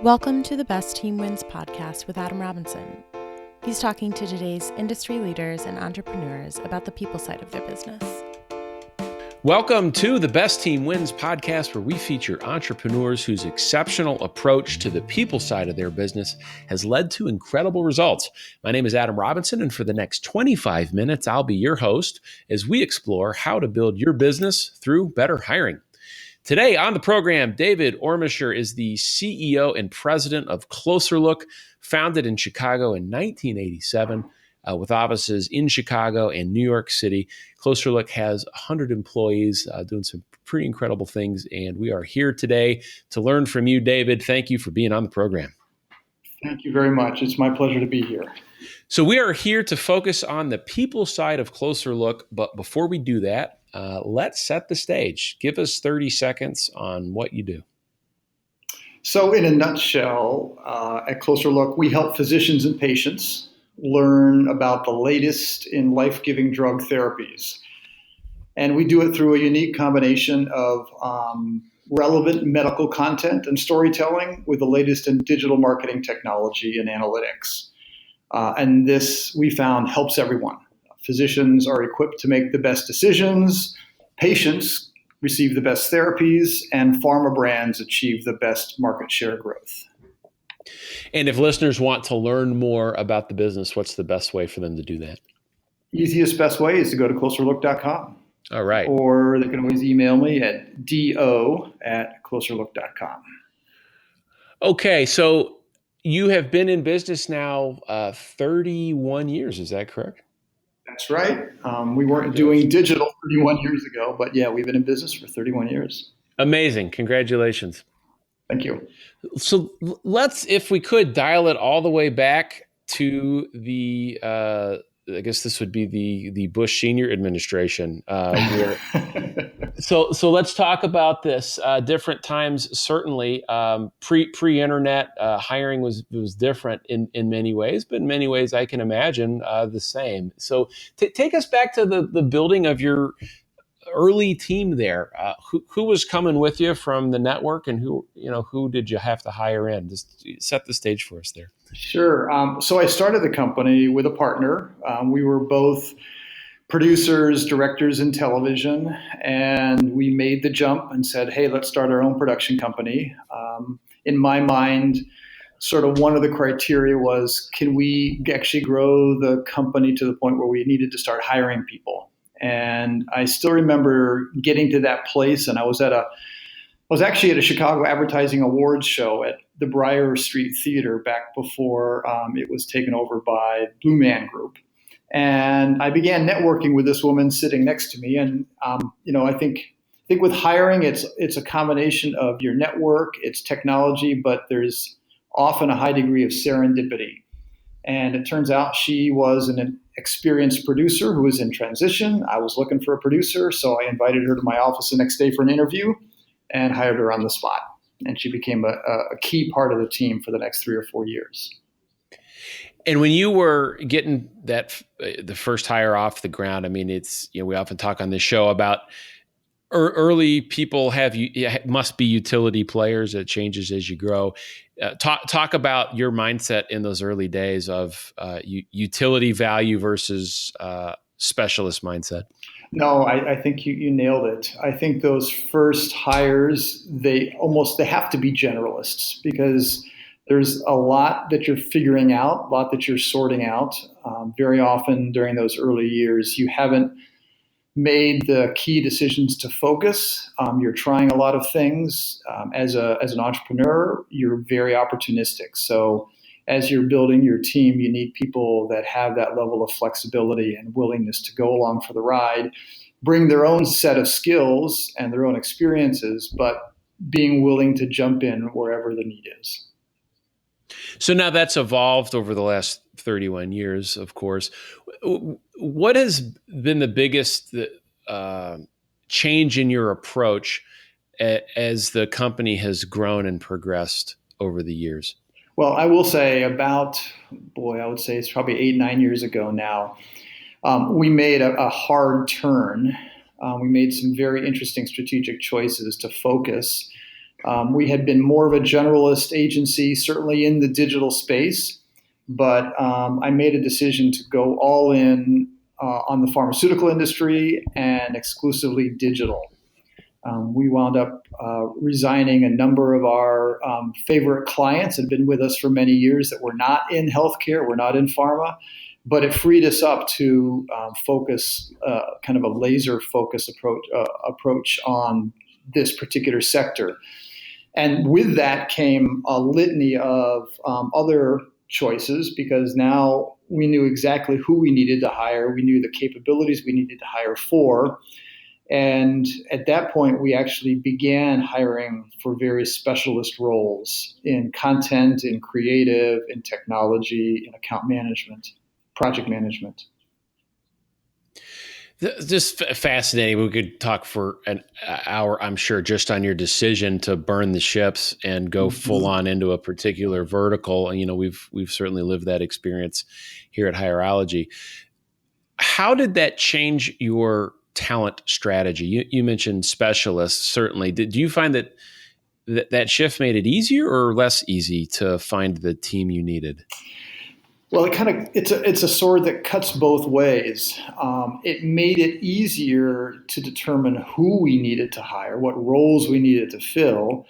Welcome to the Best Team Wins podcast with Adam Robinson. He's talking to today's industry leaders and entrepreneurs about the people side of their business. Welcome to the Best Team Wins podcast, where we feature entrepreneurs whose exceptional approach to the people side of their business has led to incredible results. My name is Adam Robinson, and for the next 25 minutes, I'll be your host as we explore how to build your business through better hiring. Today on the program, David Ormesher is the CEO and president of closerlook, founded in Chicago in 1987, with offices in Chicago and New York City. closerlook has 100 employees doing some pretty incredible things, and we are here today to learn from you, David. Thank you for being on the program. Thank you very much. It's my pleasure to be here. So we are here to focus on the people side of closerlook, but before we do that, let's set the stage. Give us 30 seconds on what you do. So in a nutshell, at closerlook, we help physicians and patients learn about the latest in life-giving drug therapies. And we do it through a unique combination of relevant medical content and storytelling with the latest in digital marketing technology and analytics. And this, we found, helps everyone. Physicians are equipped to make the best decisions, patients receive the best therapies, and pharma brands achieve the best market share growth. And if listeners want to learn more about the business, what's the best way for them to do that? Easiest, best way is to go to closerlook.com. All right. Or they can always email me at do@closerlook.com. Okay, so you have been in business now 31 years, is that correct? That's right. We weren't doing digital 31 years ago, but yeah, we've been in business for 31 years. Amazing. Congratulations. Thank you. So let's, if we could, dial it all the way back to the, I guess this would be the Bush Senior administration. So let's talk about this. Different times, certainly. Pre-internet hiring was different in many ways, but in many ways I can imagine the same. So take us back to the building of your early team there. Who was coming with you from the network, and who did you have to hire in? Just set the stage for us there. Sure. So I started the company with a partner. We were both producers, directors in television, and we made the jump and said, hey, let's start our own production company. In my mind, sort of one of the criteria was, can we actually grow the company to the point where we needed to start hiring people? And I still remember getting to that place, and I was actually at a Chicago Advertising Awards show at the Briar Street Theater back before it was taken over by Blue Man Group. And I began networking with this woman sitting next to me. And, I think with hiring, it's a combination of your network, it's technology, but there's often a high degree of serendipity. And it turns out she was an experienced producer who was in transition. I was looking for a producer, so I invited her to my office the next day for an interview and hired her on the spot. And she became a key part of the team for the next 3 or 4 years. And when you were getting the first hire off the ground, I mean, it's, we often talk on this show about early people must be utility players. It changes as you grow. Talk about your mindset in those early days of utility value versus specialist mindset. No, I think you nailed it. I think those first hires, they have to be generalists, because there's a lot that you're figuring out, a lot that you're sorting out. Very often during those early years, you haven't made the key decisions to focus. You're trying a lot of things. As an entrepreneur, you're very opportunistic. So as you're building your team, you need people that have that level of flexibility and willingness to go along for the ride, bring their own set of skills and their own experiences, but being willing to jump in wherever the need is. So now that's evolved over the last 31 years, of course. What has been the biggest change in your approach as the company has grown and progressed over the years? Well, I will say I would say it's probably 8-9 years ago now. We made a hard turn. We made some very interesting strategic choices to focus We had been more of a generalist agency, certainly in the digital space, but I made a decision to go all in on the pharmaceutical industry and exclusively digital. We wound up resigning a number of our favorite clients that had been with us for many years that were not in healthcare, were not in pharma, but it freed us up to focus kind of a laser focus approach on this particular sector. And with that came a litany of other choices, because now we knew exactly who we needed to hire. We knew the capabilities we needed to hire for. And at that point, we actually began hiring for various specialist roles in content, in creative, in technology, in account management, project management. Just fascinating. We could talk for an hour, I'm sure, just on your decision to burn the ships and go full on into a particular vertical. And, we've certainly lived that experience here at Hierology. How did that change your talent strategy? You mentioned specialists, certainly. Did you find that shift made it easier or less easy to find the team you needed? Well, it's a sword that cuts both ways. It made it easier to determine who we needed to hire, what roles we needed to fill,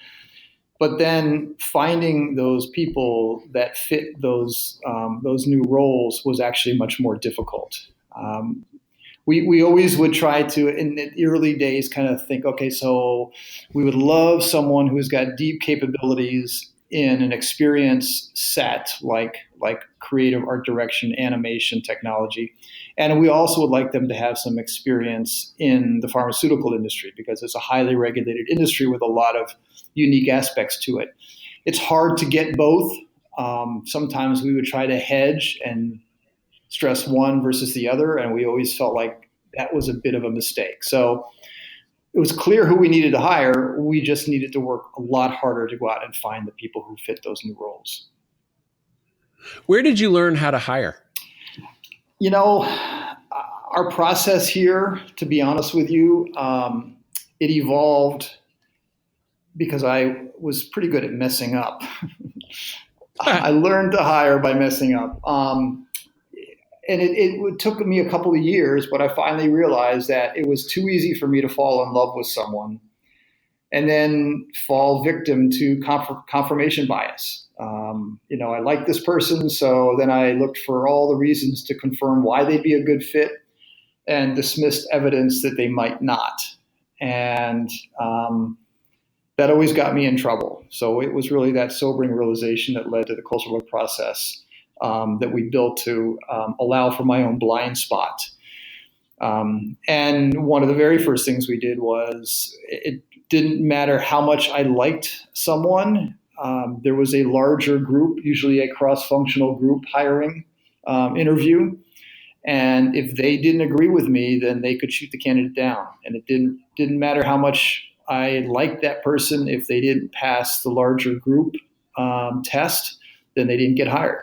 but then finding those people that fit those new roles was actually much more difficult. We always would try to, in the early days, kind of think, okay, so we would love someone who's got deep capabilities in an experience set like creative art direction, animation, technology. And we also would like them to have some experience in the pharmaceutical industry, because it's a highly regulated industry with a lot of unique aspects to it. It's hard to get both. Sometimes we would try to hedge and stress one versus the other, and we always felt like that was a bit of a mistake. So it was clear who we needed to hire. We just needed to work a lot harder to go out and find the people who fit those new roles. Where did you learn how to hire? Our process here, to be honest with you, it evolved because I was pretty good at messing up. I learned to hire by messing up. And it took me a couple of years, but I finally realized that it was too easy for me to fall in love with someone and then fall victim to confirmation bias. I like this person, so then I looked for all the reasons to confirm why they'd be a good fit and dismissed evidence that they might not. And that always got me in trouble. So it was really that sobering realization that led to the closerlook process that we built to allow for my own blind spot. And one of the very first things we did was, it didn't matter how much I liked someone. There was a larger group, usually a cross-functional group hiring interview. And if they didn't agree with me, then they could shoot the candidate down. And it didn't matter how much I liked that person. If they didn't pass the larger group test, then they didn't get hired.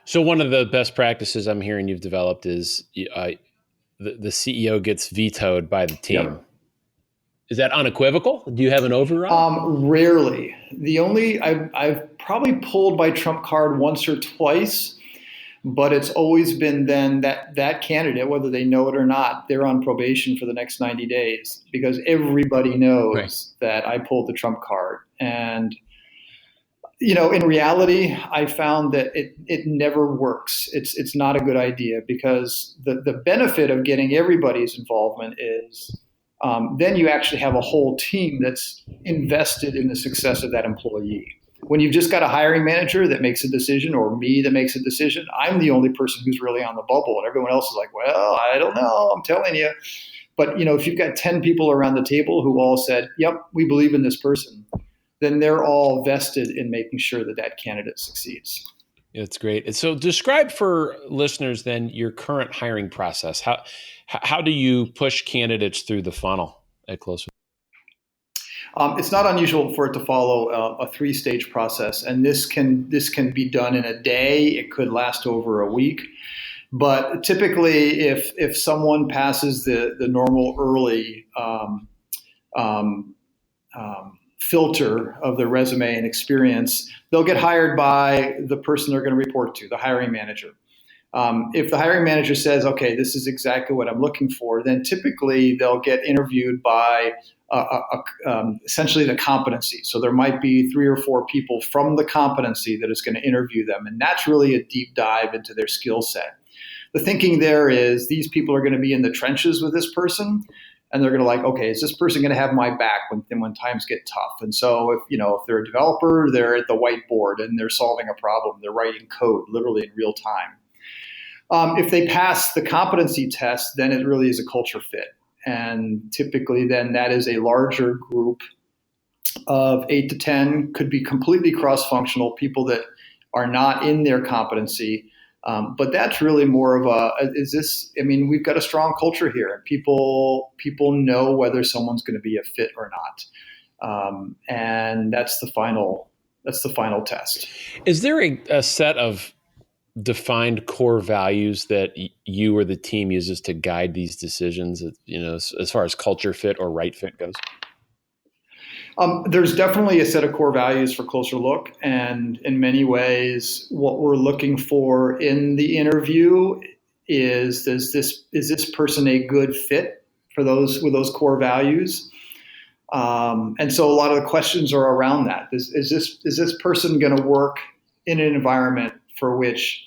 So one of the best practices I'm hearing you've developed is the CEO gets vetoed by the team. Yep. Is that unequivocal? Do you have an override? Rarely. I've probably pulled my trump card once or twice, but it's always been then that candidate, whether they know it or not, they're on probation for the next 90 days because everybody knows that I pulled the trump card. And in reality, I found that it never works. It's not a good idea, because the benefit of getting everybody's involvement is then you actually have a whole team that's invested in the success of that employee. When you've just got a hiring manager that makes a decision, or me that makes a decision, I'm the only person who's really on the bubble, and everyone else is like, well, I don't know, I'm telling you. But if you've got 10 people around the table who all said, yep, we believe in this person, then they're all vested in making sure that candidate succeeds. That's great. So describe for listeners then your current hiring process. How do you push candidates through the funnel at Closer? It's not unusual for it to follow a 3-stage process, and this can be done in a day. It could last over a week. But typically, if someone passes the normal early filter of their resume and experience, they'll get hired by the person they're going to report to, the hiring manager. If the hiring manager says, okay, this is exactly what I'm looking for, then typically they'll get interviewed by essentially the competency. So there might be 3 or 4 people from the competency that is going to interview them. And that's really a deep dive into their skill set. The thinking there is these people are going to be in the trenches with this person. And they're going to okay, is this person going to have my back when times get tough? And so if they're a developer, they're at the whiteboard and they're solving a problem. They're writing code literally in real time. If they pass the competency test, then it really is a culture fit. And typically then that is a larger group of 8 to 10, could be completely cross-functional, people that are not in their competency. But that's really more of we've got a strong culture here, and people know whether someone's going to be a fit or not. And that's the final test. Is there a set of defined core values that you or the team uses to guide these decisions, as far as culture fit or right fit goes? There's definitely a set of core values for Closer Look, and in many ways, what we're looking for in the interview is this person a good fit for those with those core values? And so a lot of the questions are around that. Is this person going to work in an environment for which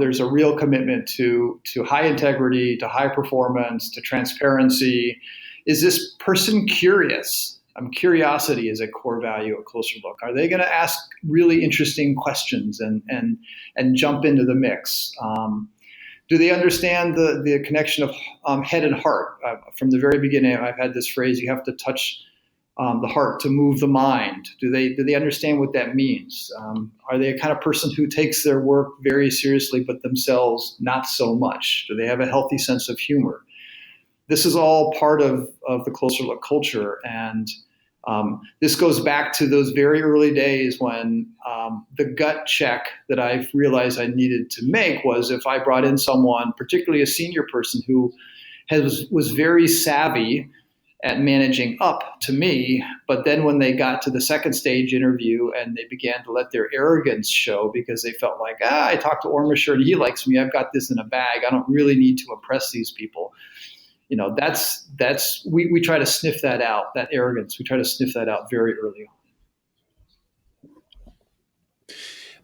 there's a real commitment to high integrity, to high performance, to transparency? Is this person curious? Curiosity is a core value at Closer Look. Are they going to ask really interesting questions and jump into the mix? Do they understand the connection of head and heart? From the very beginning, I've had this phrase: you have to touch the heart to move the mind. Do they understand what that means? Are they a kind of person who takes their work very seriously, but themselves not so much? Do they have a healthy sense of humor? This is all part of the Closer Look culture. And this goes back to those very early days when the gut check that I realized I needed to make was, if I brought in someone, particularly a senior person who was very savvy at managing up to me, but then when they got to the second stage interview and they began to let their arrogance show because they felt like, I talked to Ormesher and he likes me, I've got this in a bag, I don't really need to impress these people. We try to sniff that out, that arrogance. We try to sniff that out very early on.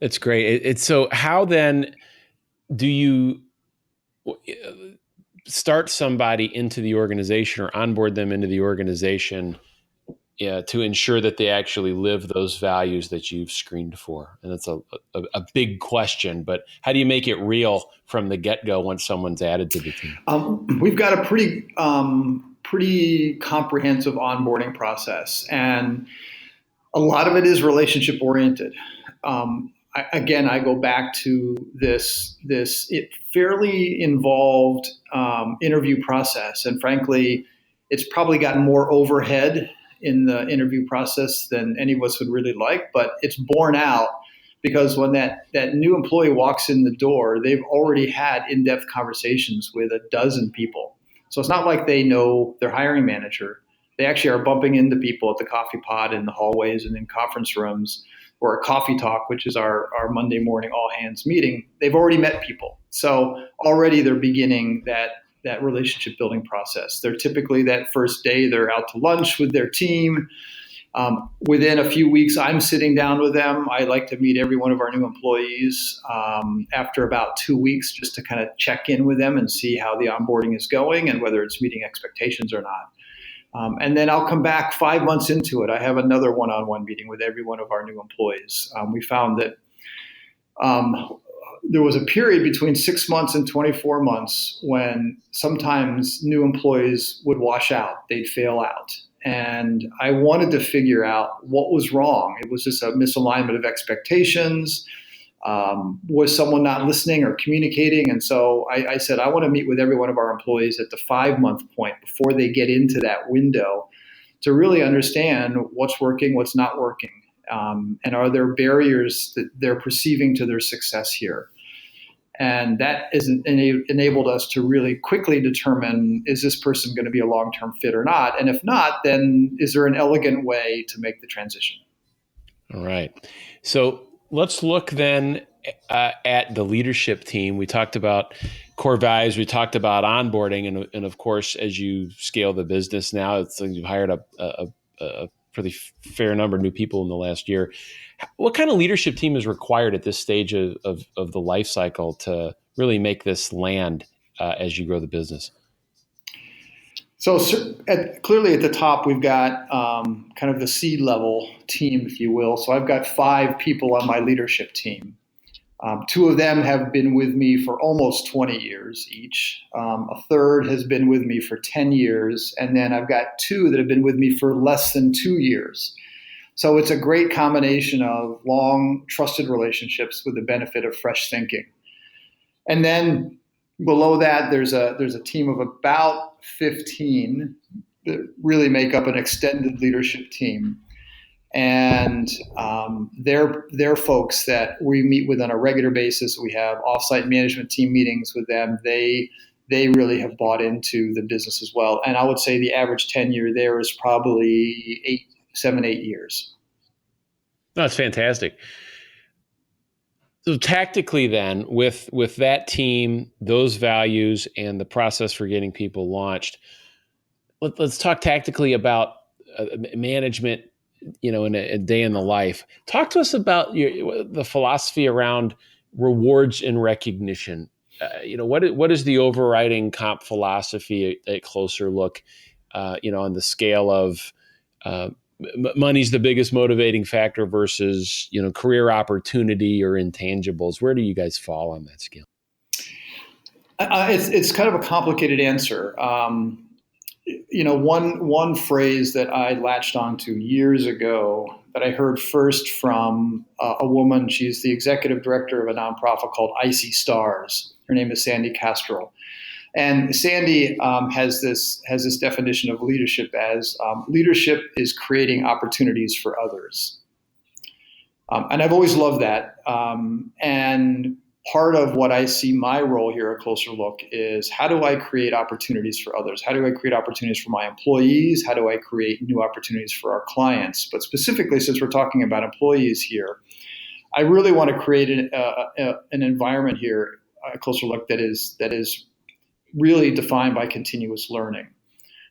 That's great. So how then do you start somebody into the organization or onboard them into the organization to ensure that they actually live those values that you've screened for? And that's a big question, but how do you make it real from the get-go once someone's added to the team? We've got a pretty comprehensive onboarding process, and a lot of it is relationship oriented. I go back to this fairly involved interview process, and frankly, it's probably gotten more overhead in the interview process than any of us would really like, but it's borne out because when that new employee walks in the door, they've already had in-depth conversations with a dozen people. So it's not like they know their hiring manager. They actually are bumping into people at the coffee pot, in the hallways, and in conference rooms, or a coffee talk, which is our Monday morning all hands meeting. They've already met people. So already they're beginning that relationship building process. They're typically, that first day, they're out to lunch with their team. Within a few weeks, I'm sitting down with them. I like to meet every one of our new employees after about 2 weeks, just to kind of check in with them and see how the onboarding is going and whether it's meeting expectations or not. And then I'll come back 5 months into it. I have another one-on-one meeting with every one of our new employees. We found that there was a period between 6 months and 24 months when sometimes new employees would wash out, they'd fail out. And I wanted to figure out what was wrong. It was just a misalignment of expectations. Was someone not listening or communicating? And so I said, I want to meet with every one of our employees at the 5-month point before they get into that window to really understand what's working, what's not working. And are there barriers that they're perceiving to their success here? And that enabled us to really quickly determine, is this person going to be a long-term fit or not? And if not, then is there an elegant way to make the transition? All right. So let's look then at the leadership team. We talked about core values. We talked about onboarding. And of course, as you scale the business now, it's like you've hired a pretty fair number of new people in the last year. What kind of leadership team is required at this stage of the life cycle to really make this land as you grow the business? So clearly at the top, we've got kind of the C-level team, if you will. So I've got 5 people on my leadership team. 2 of them have been with me for almost 20 years each. A third has been with me for 10 years. And then I've got 2 that have been with me for less than 2 years. So it's a great combination of long, trusted relationships with the benefit of fresh thinking. And then below that, there's a team of about 15 that really make up an extended leadership team. And they're folks that we meet with on a regular basis. We have offsite management team meetings with them. They really have bought into the business as well. And I would say the average tenure there is probably 7, 8 years. That's fantastic. So tactically then, with that team, those values, and the process for getting people launched, let's talk tactically about management, in a day in the life. Talk to us about the philosophy around rewards and recognition. What is the overriding comp philosophy at closerlook, on the scale of money's the biggest motivating factor versus, career opportunity or intangibles? Where do you guys fall on that scale? It's kind of a complicated answer. One phrase that I latched onto years ago that I heard first from a woman. She's the executive director of a nonprofit called Icy Stars. Her name is Sandy Castro. And Sandy has this definition of leadership as leadership is creating opportunities for others. And I've always loved that. And part of what I see my role here at closerlook is, how do I create opportunities for others? How do I create opportunities for my employees? How do I create new opportunities for our clients? But specifically, since we're talking about employees here, I really want to create an environment here at closerlook that is really defined by continuous learning,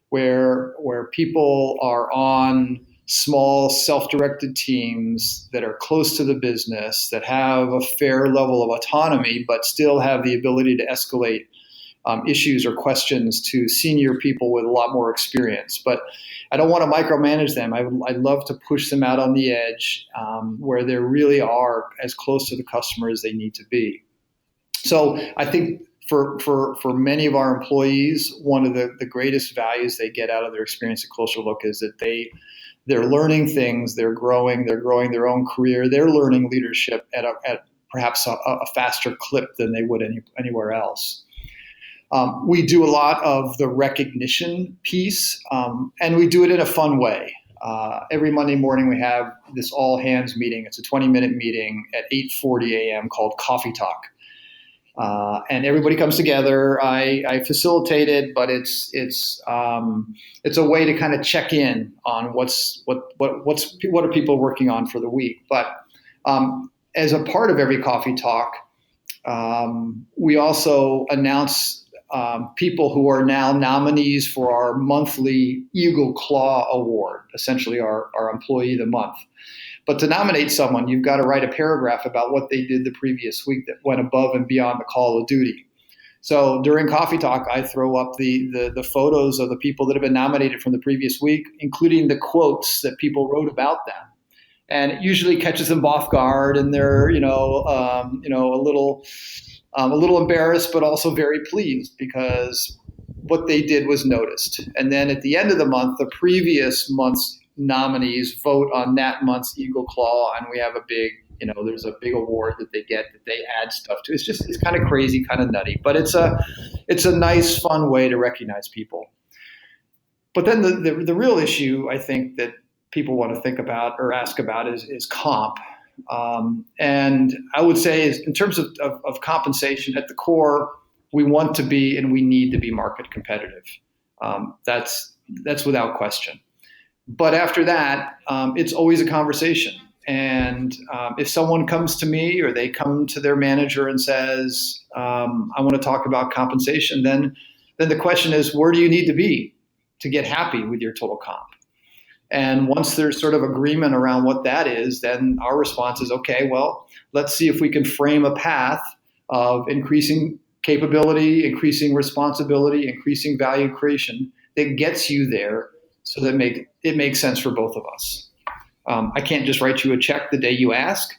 where people are on small self-directed teams that are close to the business, that have a fair level of autonomy, but still have the ability to escalate issues or questions to senior people with a lot more experience. But I don't want to micromanage them. I'd love to push them out on the edge where they really are as close to the customer as they need to be. So I think for many of our employees, one of the greatest values they get out of their experience at closerlook is that they're learning things, they're growing their own career, they're learning leadership at perhaps a faster clip than they would anywhere else. We do a lot of the recognition piece, and we do it in a fun way. Every Monday morning we have this all hands meeting. It's a 20-minute meeting at 8:40 a.m. called Coffee Talk. And everybody comes together. I facilitate it, but it's a way to kind of check in on what are people working on for the week. But as a part of every Coffee Talk, we also announce people who are now nominees for our monthly Eagle Claw Award, essentially our Employee of the Month. But to nominate someone, you've got to write a paragraph about what they did the previous week that went above and beyond the call of duty. So during Coffee Talk, I throw up the photos of the people that have been nominated from the previous week, including the quotes that people wrote about them. And it usually catches them off guard, and they're a little embarrassed, but also very pleased because what they did was noticed. And then at the end of the month, the previous month's nominees vote on that month's Eagle Claw, and we have there's a big award that they get that they add stuff to. It's kind of crazy, kind of nutty, but it's a nice, fun way to recognize people. But then the real issue I think that people want to think about or ask about is comp. And I would say in terms of compensation at the core, we want to be and we need to be market competitive. That's without question. But after that, it's always a conversation. And if someone comes to me or they come to their manager and says, I want to talk about compensation, then the question is, where do you need to be to get happy with your total comp? And once there's sort of agreement around what that is, then our response is, okay, well, let's see if we can frame a path of increasing capability, increasing responsibility, increasing value creation that gets you there so that it makes sense for both of us. I can't just write you a check the day you ask,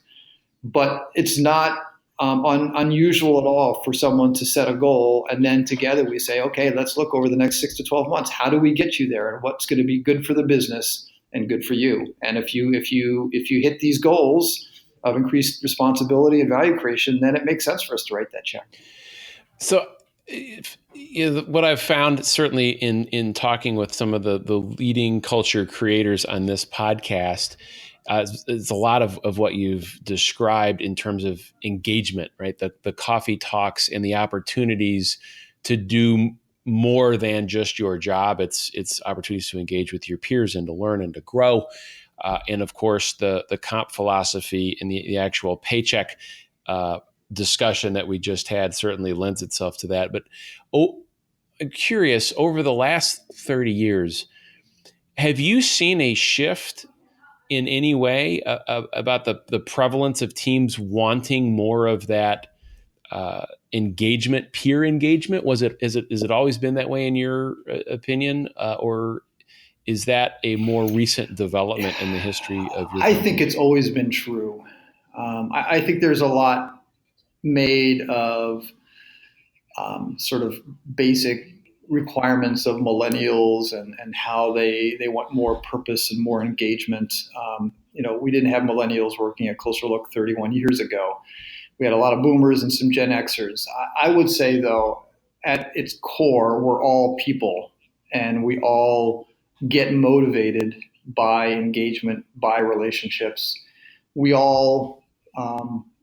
but it's not unusual at all for someone to set a goal and then together we say, okay, let's look over the next 6 to 12 months. How do we get you there, and what's going to be good for the business and good for you? And if you hit these goals of increased responsibility and value creation, then it makes sense for us to write that check. So what I've found certainly in talking with some of the leading culture creators on this podcast, it's a lot of what you've described in terms of engagement, right? The coffee talks and the opportunities to do more than just your job. It's opportunities to engage with your peers and to learn and to grow. And of course, the comp philosophy and the actual paycheck discussion that we just had certainly lends itself to that. But I'm curious, over the last 30 years, have you seen a shift in any way about the prevalence of teams wanting more of that engagement, peer engagement? Is it always been that way in your opinion, or is that a more recent development in the history of your I think it's always been true. I think there's a lot made of sort of basic requirements of millennials and how they want more purpose and more engagement. We didn't have millennials working at closerlook 31 years ago. We had a lot of boomers and some Gen Xers. I would say, though, at its core, we're all people, and we all get motivated by engagement, by relationships. We all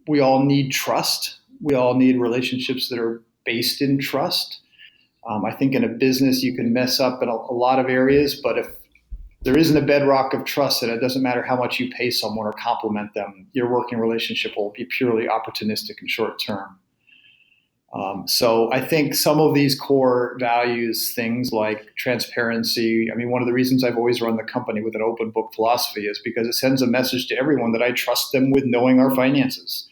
need trust. We all need relationships that are based in trust. I think in a business you can mess up in a lot of areas, but if there isn't a bedrock of trust, then it doesn't matter how much you pay someone or compliment them. Your working relationship will be purely opportunistic and short term. So I think some of these core values, things like transparency. I mean, one of the reasons I've always run the company with an open book philosophy is because it sends a message to everyone that I trust them with knowing our finances.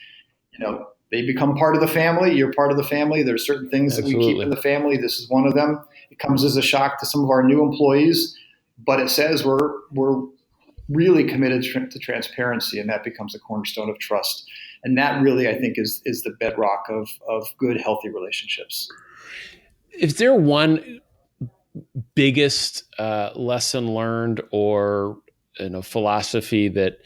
They become part of the family. You're part of the family. There's certain things that we keep in the family. This is one of them. It comes as a shock to some of our new employees, but it says we're really committed to transparency, and that becomes a cornerstone of trust. And that really, I think, is the bedrock of good, healthy relationships. Is there one biggest lesson learned or philosophy that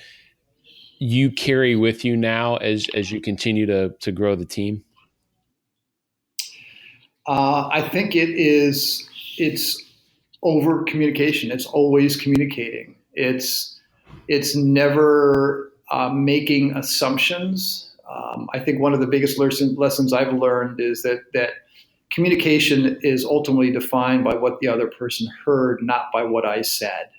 you carry with you now as you continue to grow the team? I think it's over communication. It's always communicating. It's never making assumptions. I think one of the biggest lessons I've learned is that communication is ultimately defined by what the other person heard, not by what I said.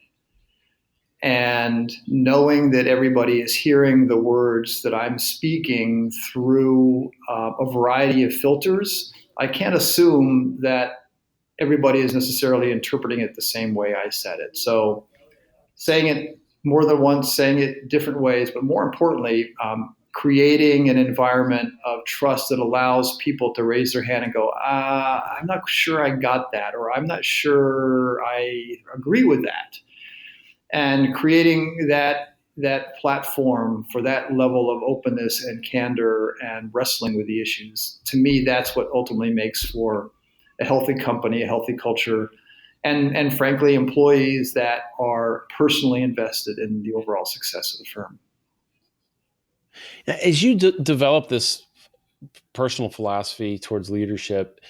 And knowing that everybody is hearing the words that I'm speaking through a variety of filters, I can't assume that everybody is necessarily interpreting it the same way I said it. So saying it more than once, saying it different ways, but more importantly, creating an environment of trust that allows people to raise their hand and go, I'm not sure I got that, or I'm not sure I agree with that. And creating that platform for that level of openness and candor and wrestling with the issues, to me, that's what ultimately makes for a healthy company, a healthy culture, and frankly, employees that are personally invested in the overall success of the firm. As you develop this personal philosophy towards leadership,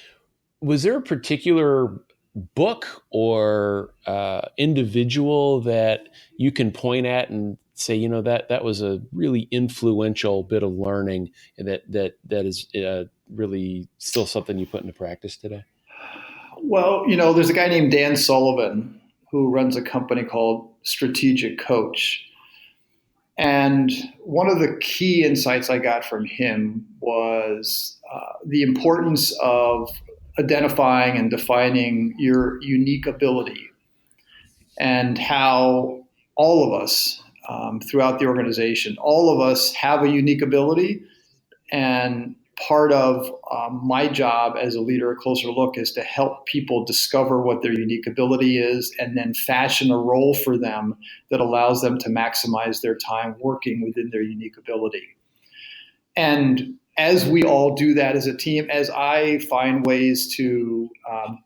was there a particular book or individual that you can point at and say, that was a really influential bit of learning that is really still something you put into practice today? Well, there's a guy named Dan Sullivan who runs a company called Strategic Coach. And one of the key insights I got from him was the importance of identifying and defining your unique ability, and how all of us throughout the organization, all of us have a unique ability. And part of my job as a leader at Closer Look is to help people discover what their unique ability is, and then fashion a role for them that allows them to maximize their time working within their unique ability. And as we all do that as a team, as I find ways to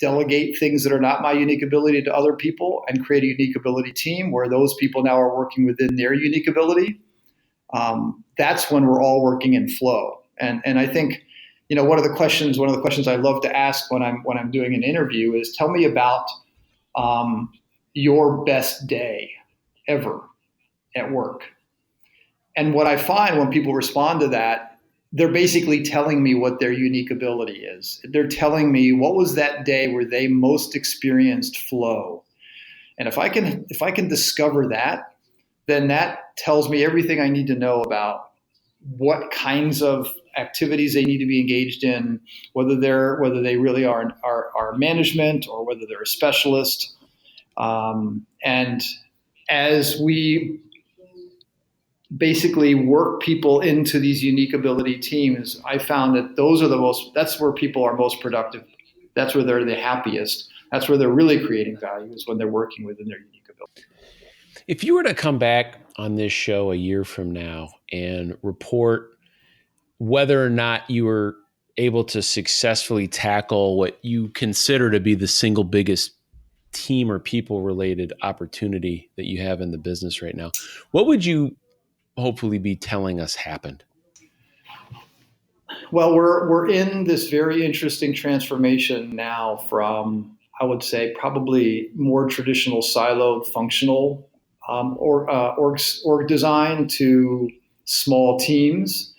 delegate things that are not my unique ability to other people and create a unique ability team where those people now are working within their unique ability, that's when we're all working in flow. And I think, one of the questions I love to ask when I'm doing an interview is, tell me about your best day ever at work. And what I find when people respond to that, they're basically telling me what their unique ability is. They're telling me what was that day where they most experienced flow. And if I can discover that, then that tells me everything I need to know about what kinds of activities they need to be engaged in, whether they really are management or whether they're a specialist. And as we basically work people into these unique ability teams, I found that that's where people are most productive. That's where they're the happiest. That's where they're really creating value, is when they're working within their unique ability. If you were to come back on this show a year from now and report whether or not you were able to successfully tackle what you consider to be the single biggest team or people related opportunity that you have in the business right now, what would you hopefully be telling us happened? Well, we're in this very interesting transformation now from, I would say, probably more traditional siloed functional org design to small teams.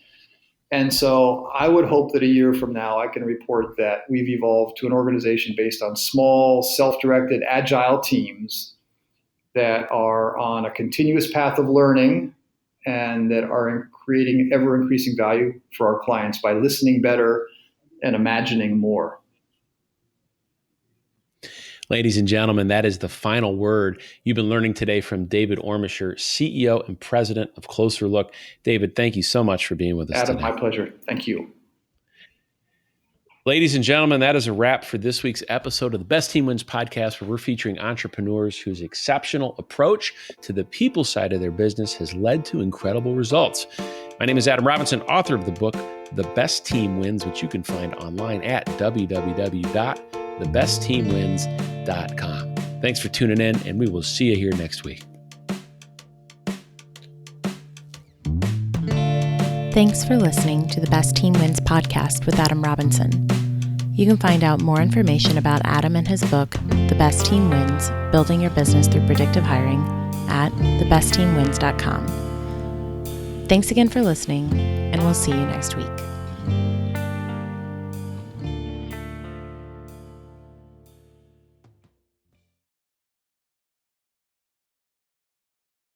And so I would hope that a year from now, I can report that we've evolved to an organization based on small, self-directed, agile teams that are on a continuous path of learning and that are creating ever-increasing value for our clients by listening better and imagining more. Ladies and gentlemen, that is the final word you've been learning today from David Ormesher, CEO and President of Closer Look. David, thank you so much for being with us Adam, today. my pleasure. Thank you. Ladies and gentlemen, that is a wrap for this week's episode of the Best Team Wins podcast, where we're featuring entrepreneurs whose exceptional approach to the people side of their business has led to incredible results. My name is Adam Robinson, author of the book, The Best Team Wins, which you can find online at www.thebestteamwins.com. Thanks for tuning in, and we will see you here next week. Thanks for listening to the Best Team Wins podcast with Adam Robinson. You can find out more information about Adam and his book, The Best Team Wins, Building Your Business Through Predictive Hiring, at thebestteamwins.com. Thanks again for listening, and we'll see you next week.